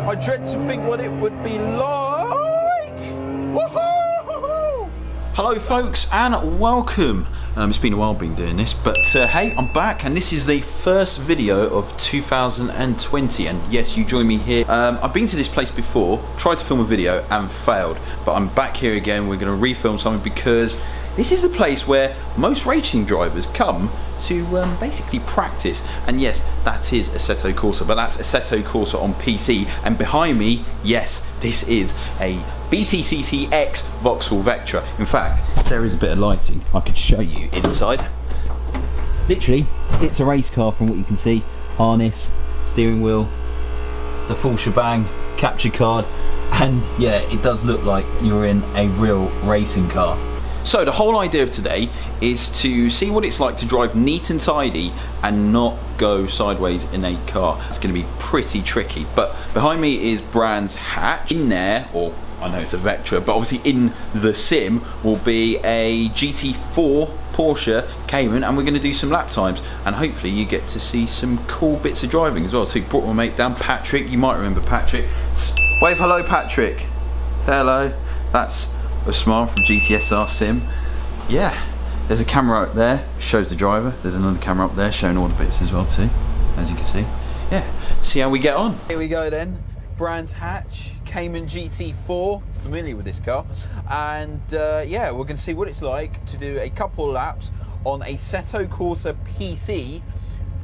I dread to think what it would be like. Woohoo! Hello folks and welcome. It's been a while been doing this, but hey, I'm back and this is the first video of 2020, and yes, you join me here. I've been to this place before, tried to film a video and failed, but I'm back here again. We're going to refilm something because this is a place where most racing drivers come to basically practice. And yes, that is Assetto Corsa, but that's Assetto Corsa on PC. And behind me, yes, this is a BTCC X Vauxhall Vectra. In fact, there is a bit of lighting. I could show you inside. Literally, it's a race car from what you can see. Harness, steering wheel, the full shebang, capture card, and yeah, it does look like you're in a real racing car. So the whole idea of today is to see what it's like to drive neat and tidy and not go sideways in a car. It's going to be pretty tricky, but behind me is Brands Hatch. In there, or I know it's a Vectra, but obviously in the sim will be a GT4 Porsche Cayman, and we're going to do some lap times and hopefully you get to see some cool bits of driving as well. So brought my mate down, Patrick. You might remember Patrick. Wave hello, Patrick. Say hello. That's a smile from GTS RS Sim. Yeah, there's a camera up there, shows the driver. There's another camera up there showing all the bits as well too, as you can see. Yeah, see how we get on. Here we go then, Brands Hatch, Cayman GT4, familiar with this car. And yeah, we're gonna see what it's like to do a couple laps on a Assetto Corsa PC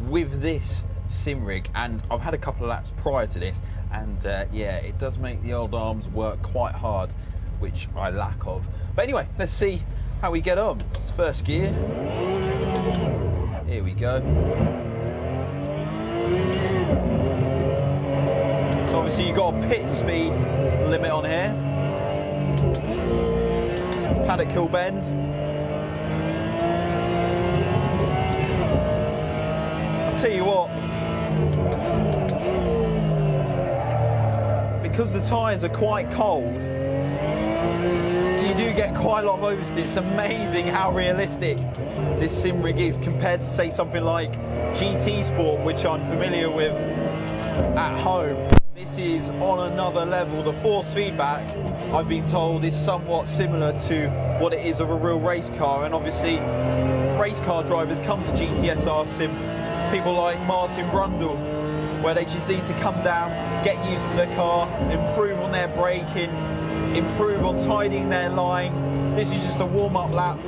with this sim rig. And I've had a couple of laps prior to this, and yeah, it does make the old arms work quite hard, which I lack of. But anyway, let's see how we get on. It's first gear. Here we go. So obviously you've got a pit speed limit on here. Paddock hill bend. I'll tell you what, because the tyres are quite cold, you do get quite a lot of oversteer. It's amazing how realistic this sim rig is compared to, say, something like GT Sport, which I'm familiar with at home. This is on another level. The force feedback, I've been told, is somewhat similar to what it is of a real race car. And obviously, race car drivers come to GTS RS Sim, people like Martin Brundle, where they just need to come down, get used to the car, improve on their braking, improve on tidying their line. This is just a warm-up lap.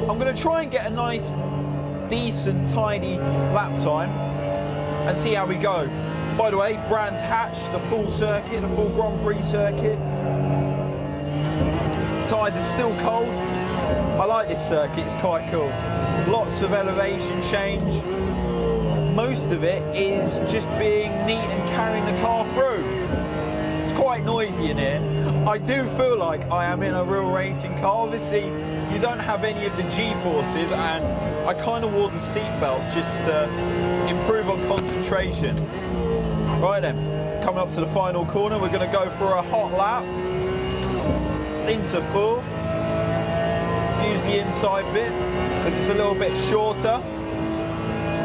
I'm going to try and get a nice, decent, tidy lap time and see how we go. By the way, Brands Hatch, the full circuit, the full Grand Prix circuit. Tyres are still cold. I like this circuit, it's quite cool. Lots of elevation change. Most of it is just being neat and carrying the car through. It's quite noisy in here. I do feel like I am in a real racing car. Obviously, you don't have any of the G-forces, and I kind of wore the seatbelt just to improve on concentration. Right then, coming up to the final corner, we're going to go for a hot lap into fourth. Use the inside bit because it's a little bit shorter.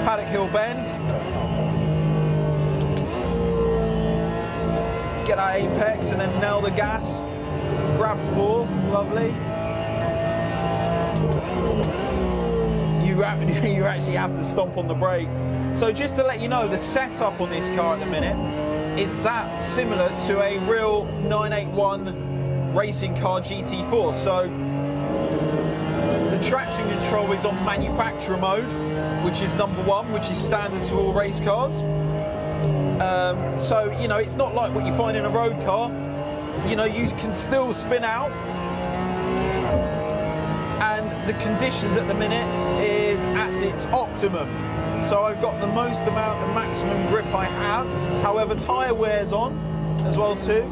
Paddock hill bend. Get our apex and then nail the gas. Grab fourth, lovely. You actually have to stomp on the brakes. So just to let you know, the setup on this car at the minute is that similar to a real 981 racing car GT4. So the traction control is on manufacturer mode, which is number one, which is standard to all race cars. So, you know, it's not like what you find in a road car. You know, you can still spin out. And the conditions at the minute is at its optimum. So I've got the most amount of maximum grip I have. However, tyre wear's on as well too.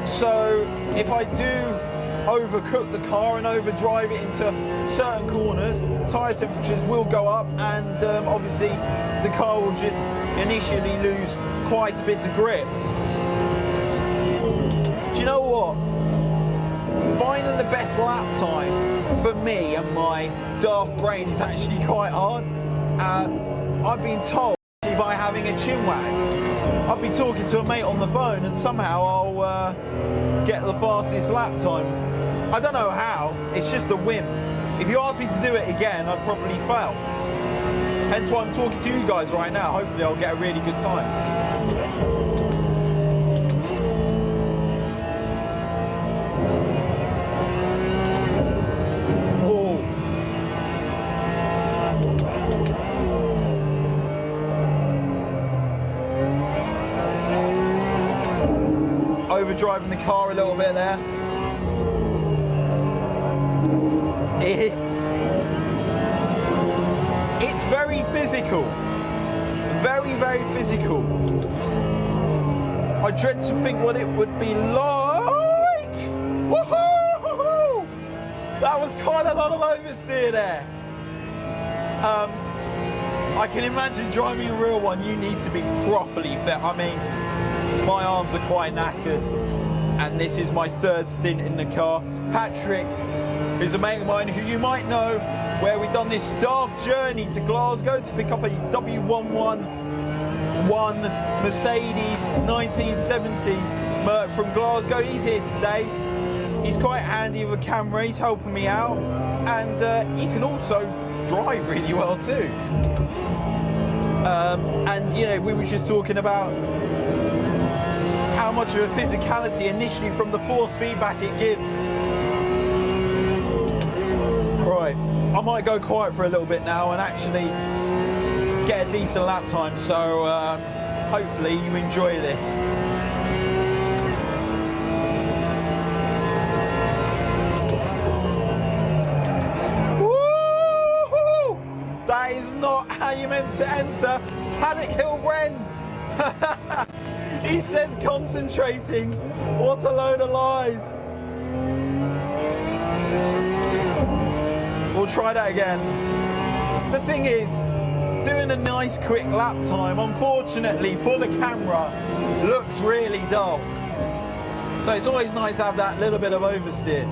So if I do overcook the car and overdrive it into certain corners, tyre temperatures will go up, and obviously the car will just initially lose quite a bit of grip. Do you know what? Finding the best lap time for me and my daft brain is actually quite hard. I've been told by by having a chin wag. I'll be talking to a mate on the phone and somehow I'll get the fastest lap time. I don't know how, it's just a whim. If you ask me to do it again, I'd probably fail. Hence why I'm talking to you guys right now. Hopefully I'll get a really good time. Overdriving the car a little bit there. It's very physical. Very, very physical. I dread to think what it would be like. Woohoo! That was quite a lot of oversteer there. I can imagine driving a real one, you need to be properly fit. I mean, my arms are quite knackered, and this is my third stint in the car. Patrick, who's a mate of mine who you might know, where we've done this daft journey to Glasgow to pick up a W111 Mercedes 1970s Merc from Glasgow. He's here today. He's quite handy with a camera, he's helping me out, and he can also drive really well too. And you know, we were just talking about how much of a physicality initially from the force feedback it gives. Right, I might go quiet for a little bit now and actually get a decent lap time, so hopefully you enjoy this. Woo-hoo! That is not how you meant to enter Paddock Hill Brend. He says concentrating. What a load of lies. We'll try that again. The thing is, doing a nice quick lap time, unfortunately for the camera, looks really dull. So it's always nice to have that little bit of oversteer.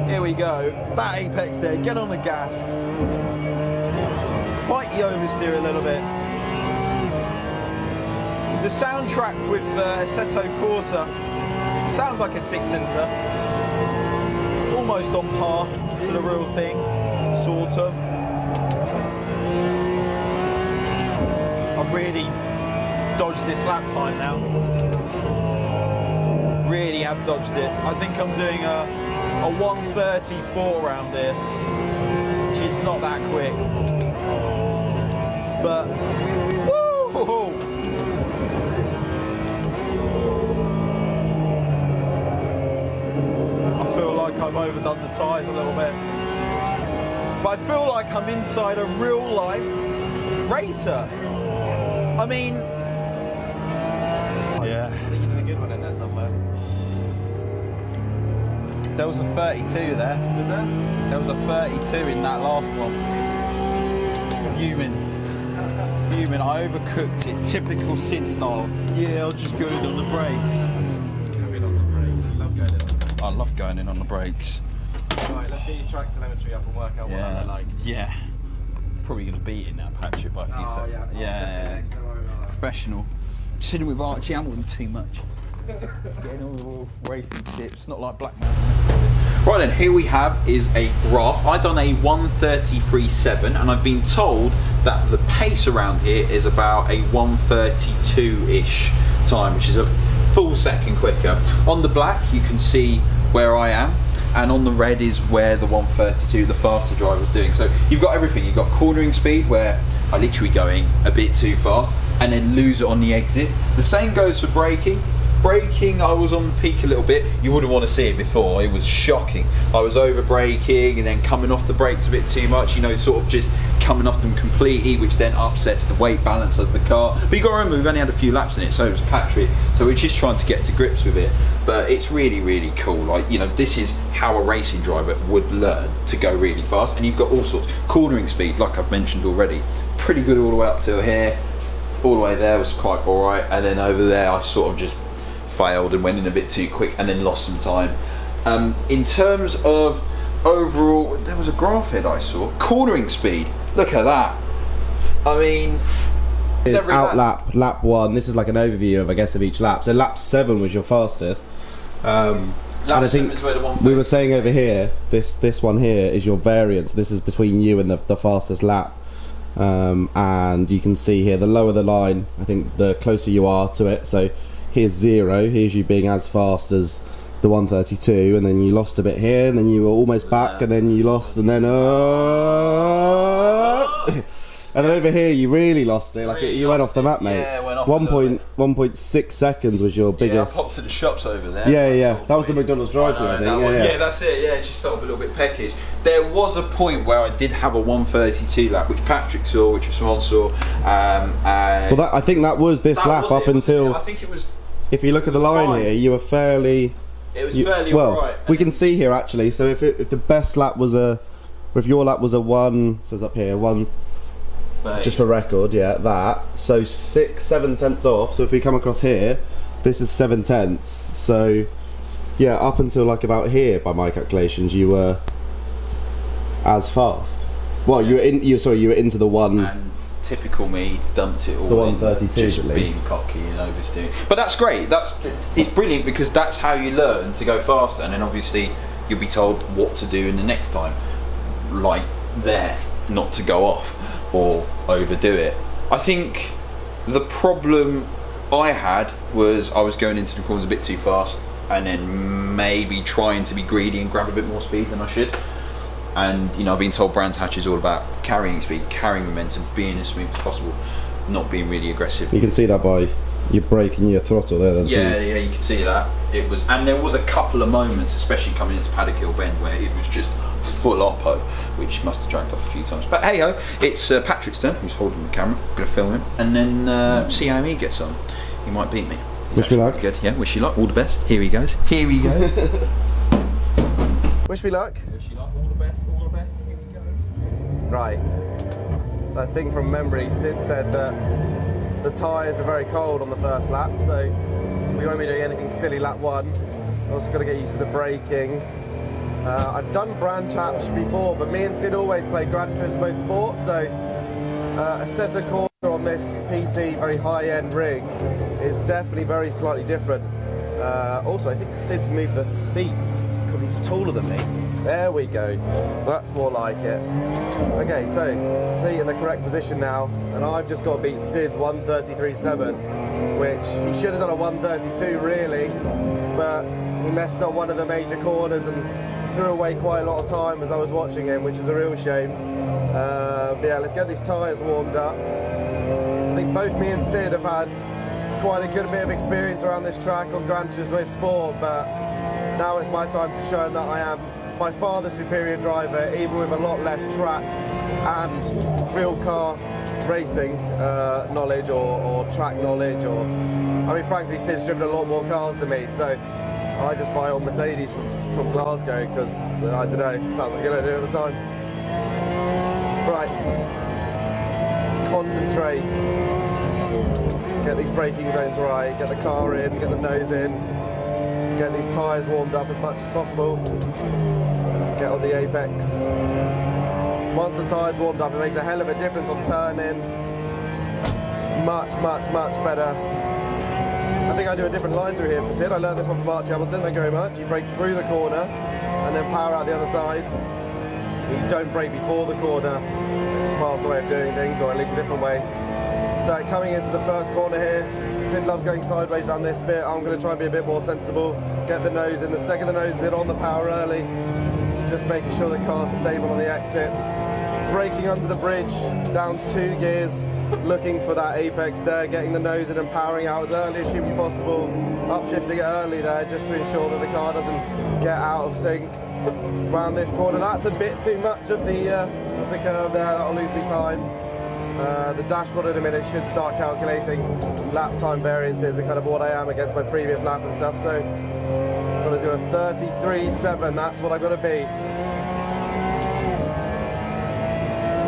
Here we go. That apex there, get on the gas. Fight the oversteer a little bit. The soundtrack with Assetto Corsa sounds like a 6-cylinder, almost on par to the real thing, sort of. I've really dodged this lap time now. Really have dodged it. I think I'm doing a 1:34 round here, which is not that quick. But, woo! I've overdone the tyres a little bit, but I feel like I'm inside a real life racer. I mean, yeah. I think you did a good one in there somewhere. There was a 32 there. Was there? There was a 32 in that last one. Fuming. I overcooked it. Typical Sid style. Yeah, I'll just go in on the brakes. I love going in on the brakes. Right, let's get your track telemetry up and work out what they're like. Yeah. Probably going to beat it now, Patrick, by a few seconds. Yeah. Professional. Sitting with Archie Hamilton too much. Getting all racing tips, not like Black Man. Right then, here we have is a graph. I've done a 1:33.7 and I've been told that the pace around here is about a 1:32-ish time, which is a full second quicker. On the black you can see where I am, and on the red is where the 1:32, the faster driver, is doing. So you've got everything. You've got cornering speed, where I literally going a bit too fast and then lose it on the exit. The same goes for braking. Braking, I was on the peak a little bit. You wouldn't want to see it before. It was shocking. I was over braking and then coming off the brakes a bit too much, you know, sort of just coming off them completely, which then upsets the weight balance of the car. But you got to remember, we've only had a few laps in it, so was Patrick, so we're just trying to get to grips with it. But it's really, really cool. Like, you know, this is how a racing driver would learn to go really fast. And you've got all sorts. Cornering speed, like I've mentioned already, pretty good all the way up to here. All the way there was quite all right, and then over there I sort of just failed and went in a bit too quick and then lost some time. In terms of overall, there was a graph here that I saw. Cornering speed, look at that. I mean, It's It's every out lap. lap 1. This is like an overview of, I guess, of each lap. So lap 7 was your fastest. And I think where the we were saying over here, this one here is your variance. This is between you and the fastest lap. And you can see here, the lower the line, I think the closer you are to it. So here's 0, here's you being as fast as the 132, and then you lost a bit here, and then you were almost back, and then you lost, and then and then over here you really lost it, like you went off the map, mate. Yeah, went off 1.6 seconds was your biggest. Yeah, I popped to the shops over there. Yeah, that was the McDonald's drive-thru, I think. Yeah, that's it. Yeah, it just felt a little bit peckish. There was a point where I did have a 132 lap, which Patrick saw, which Simon saw. Well, I think that was this lap up until. I think it was. If you look at the line fine. here, you were fairly. It was fairly well. alright. We can see here actually. So if the best lap was if your lap was a 1, says up here 1. Just for record, yeah, that. So 6-7 tenths off. So if we come across here, this is 7 tenths. So yeah, up until like about here, by my calculations, you were as fast. Well, you were into the 1. And typical me, dumped it all. The 132 just at least. being cocky and oversteering. But that's great. It's brilliant because that's how you learn to go faster. And then obviously you'll be told what to do in the next time, like there, not to go off or overdo it. I think the problem I had was I was going into the corners a bit too fast, and then maybe trying to be greedy and grab a bit more speed than I should. And you know, I've been told Brands Hatch is all about carrying speed, carrying momentum, being as smooth as possible, not being really aggressive. You can see that by your brake and your throttle there. Yeah, you can see that. It was, and there was a couple of moments, especially coming into Paddock Hill Bend, where it was just full oppo, which must have dragged off a few times. But hey ho, it's Patrick's turn, who's holding the camera. I'm going to film him and then see how he gets on. He might beat me. Wish me luck. Good, yeah, wish you luck. All the best. Here he goes. Here he goes. Wish me luck. Wish you luck. All the best. All the best. Here we go. Right. So I think from memory, Sid said that the tyres are very cold on the first lap, so we won't be doing anything silly lap 1. Also got to get used to the braking. I've done Branch Hatch before, but me and Sid always play Gran Turismo Sport, so a set of corner on this PC very high-end rig is definitely very slightly different. Also, I think Sid's moved the seats because he's taller than me. There we go. That's more like it. Okay, so seat in the correct position now, and I've just got to beat Sid's 133.7, which he should have done a 132 really, but he messed up one of the major corners and threw away quite a lot of time as I was watching him, which is a real shame. But yeah, let's get these tyres warmed up. I think both me and Sid have had quite a good bit of experience around this track on Gran Turismo Sport, but now it's my time to show him that I am by far the superior driver, even with a lot less track and real car racing knowledge or track knowledge, or I mean frankly Sid's driven a lot more cars than me, so I just buy old Mercedes from Glasgow because, I don't know, sounds like a good idea at the time. Right, let's concentrate, get these braking zones right, get the car in, get the nose in, get these tyres warmed up as much as possible, get on the apex. Once the tyres warmed up, it makes a hell of a difference on turn-in. Much better. I think I do a different line through here for Sid. I learned this one from Archie Hamilton, thank you very much. You brake through the corner and then power out the other side. You don't brake before the corner. It's a faster way of doing things, or at least a different way. So coming into the first corner here, Sid loves going sideways down this bit. I'm going to try and be a bit more sensible. Get the nose in. The second the nose is in, on the power early. Just making sure the car's stable on the exit. Braking under the bridge, down 2 gears. Looking for that apex there, getting the nose in and powering out as early as humanly possible. Upshifting it early there just to ensure that the car doesn't get out of sync. Round this corner, that's a bit too much of the curve there, that'll lose me time. The dashboard in a minute should start calculating lap time variances and kind of what I am against my previous lap and stuff, so got to do a 33.7, that's what I got to beat.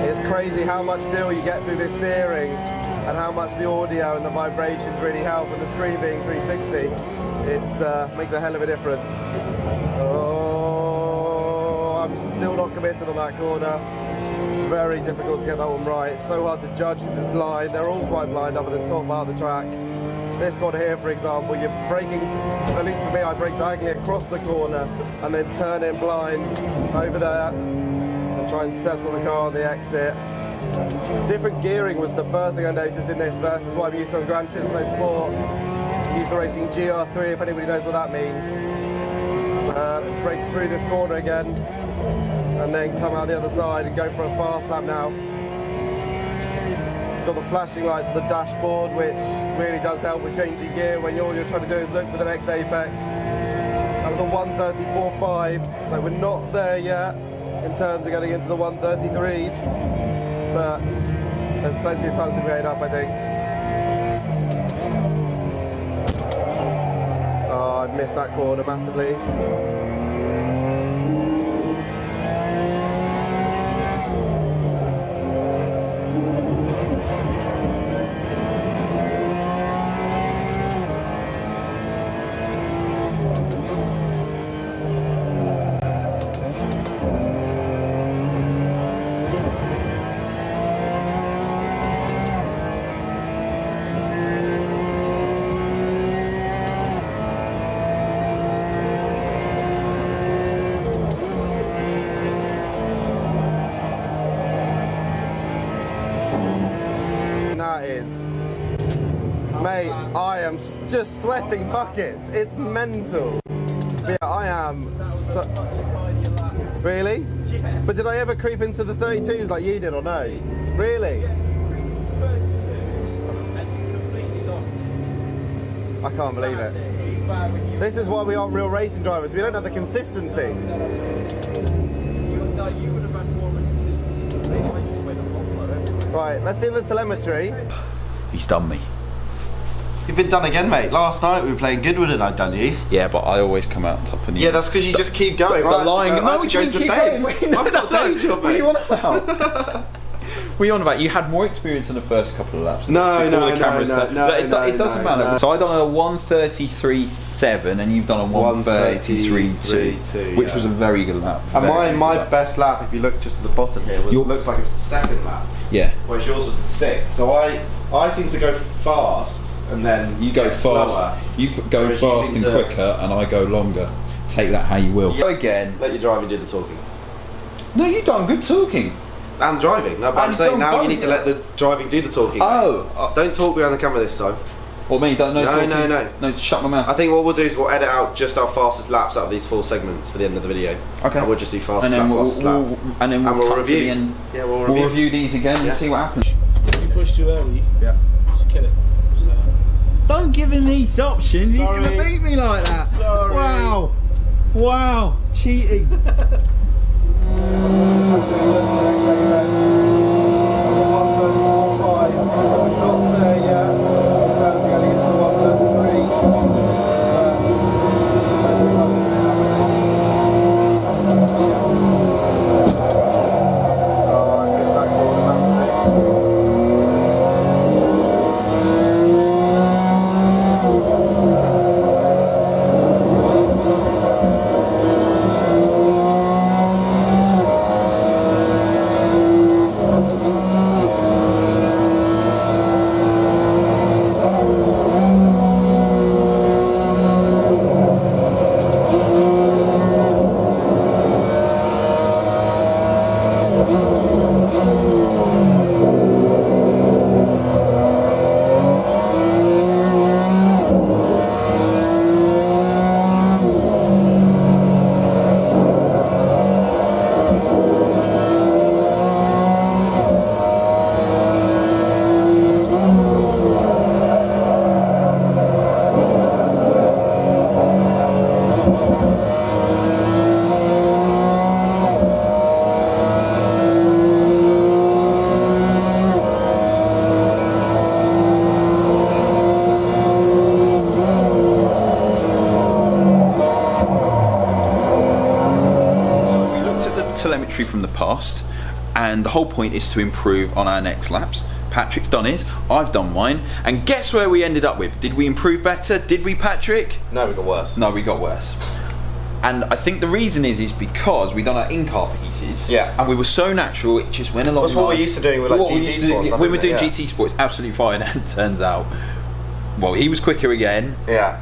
It's crazy how much feel you get through this steering and how much the audio and the vibrations really help, and the screen being 360, it makes a hell of a difference. Oh, I'm still not committed on that corner. very difficult to get that one right. It's so hard to judge because it's blind. They're all quite blind up at this top part of the track. This one here, for example, you're braking, at least for me, I brake diagonally across the corner and then turn in blind over there and try and settle the car on the exit. Different gearing was the first thing I noticed in this versus what I'm used to on Gran Turismo Sport. I'm used to racing GR3, if anybody knows what that means. Let's brake through this corner again and then come out the other side and go for a fast lap now. Got the flashing lights on the dashboard, which really does help with changing gear when all you're trying to do is look for the next apex. That was a 134.5, so we're not there yet in terms of getting into the 133s, but there's plenty of time to be made up, I think. Oh, I missed that corner massively. Mate, I am just sweating buckets. It's mental. But yeah, I am so... Really? Yeah. But did I ever creep into the 32s like you did or no? Really? Yeah, you creeped into 32s and you completely lost it. I can't believe it. This is why we aren't real racing drivers. We don't have the consistency. No, you would have had more of a consistency than me. I just went on everywhere. Right, let's see the telemetry. He's done me. You've been done again, mate. Last night we were playing Goodwood and I'd done you. Yeah, but I always come out on top of you. Yeah, that's because you just keep going. But lying. No, what do you mean keep going? I've got a day job, mate. What are you on about? What are you on about? You had more experience in the first couple of laps. No. It doesn't matter. So I done a 133.7 and you've done a 133.2, which was a very good lap. And my best lap, if you look just at the bottom here, looks like it was the second lap. Yeah. Whereas yours was the sixth. So I seem to go fast and then you go fast. Slower. You go fast and quicker, and I go longer. Take that how you will. Yeah. Go again. Let your driving do the talking. No, you done good talking. And driving. No, but I'm saying now you need to let the driving do the talking. Oh. Don't talk behind the camera this time. What, me? Don't know talking? No. No, shut my mouth. I think what we'll do is we'll edit out just our fastest laps out of these 4 segments for the end of the video. Okay. And we'll just do fastest and then lap, fastest lap. And then we'll cut review. to the end. Yeah, we'll review these again and see what happens. If you push too early, Yeah. just kill it. Don't give him these options. Sorry. He's going to beat me like that. Sorry. Wow. Cheating. Telemetry from the past, and the whole point is to improve on our next laps. Patrick's done his, I've done mine, and guess where we ended up with? Did we improve better? Did we, Patrick? No, we got worse. No, we got worse. And I think the reason is because we done our in-car pieces, Yeah. and we were so natural, it just went along. That's what we're nice. used to doing with like What we GT used to do- sports. We were doing yeah. GT sports absolutely fine, and turns out, well, he was quicker again, Yeah.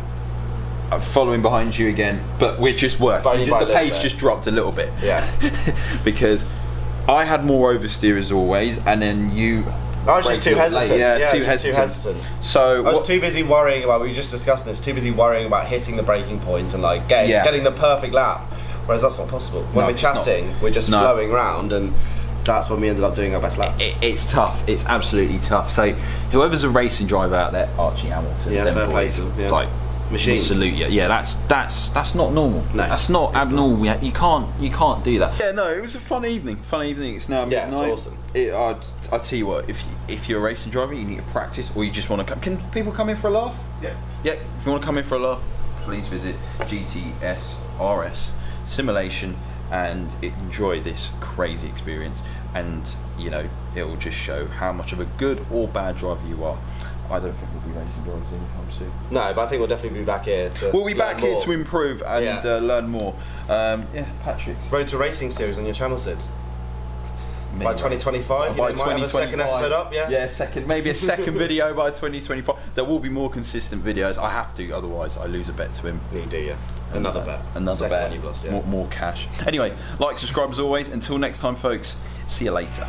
following behind you again, but we're just working. But only by a The little pace bit. just dropped a little bit. Yeah. Because I had more oversteer as always, and then you. I was just too hesitant. Yeah, I too was just hesitant. too hesitant. So I was too busy worrying about. We were just discussing this. Too busy worrying about hitting the braking points and like getting the perfect lap. Whereas that's not possible. When No, we're it's not. chatting, we're just No. flowing round, and that's when we ended up doing our best lap. It's tough. It's absolutely tough. So whoever's a racing driver out there, Archie Hamilton, Yeah, them fair play boys, to them, yeah. like Machines. salute you. Yeah, that's not normal. No, that's not it's abnormal. You can't do that. Yeah, no, it was a fun evening. It's now Yeah, it's midnight. awesome. I tell you what, if you're a racing driver, you need to practice, or you just want to come. Can people come in for a laugh? Yeah. Yeah. If you want to come in for a laugh, please visit GTS RS Simulation and enjoy this crazy experience. And you know, it will just show how much of a good or bad driver you are. I don't think we'll be racing drivers anytime soon. No, but I think we'll definitely be back here to. We'll be back learn here more. to improve and Yeah. learn more. Yeah, Patrick. Road to Racing series on your channel, Sid. Maybe By 2025, by you might have a second episode up, yeah? Yeah, maybe a second video by 2025. There will be more consistent videos. I have to, otherwise I lose a bet to him. You do, yeah. Another bet. Another Second bet. one you've lost, yeah. More cash. Anyway, like, subscribe as always. Until next time, folks. See you later.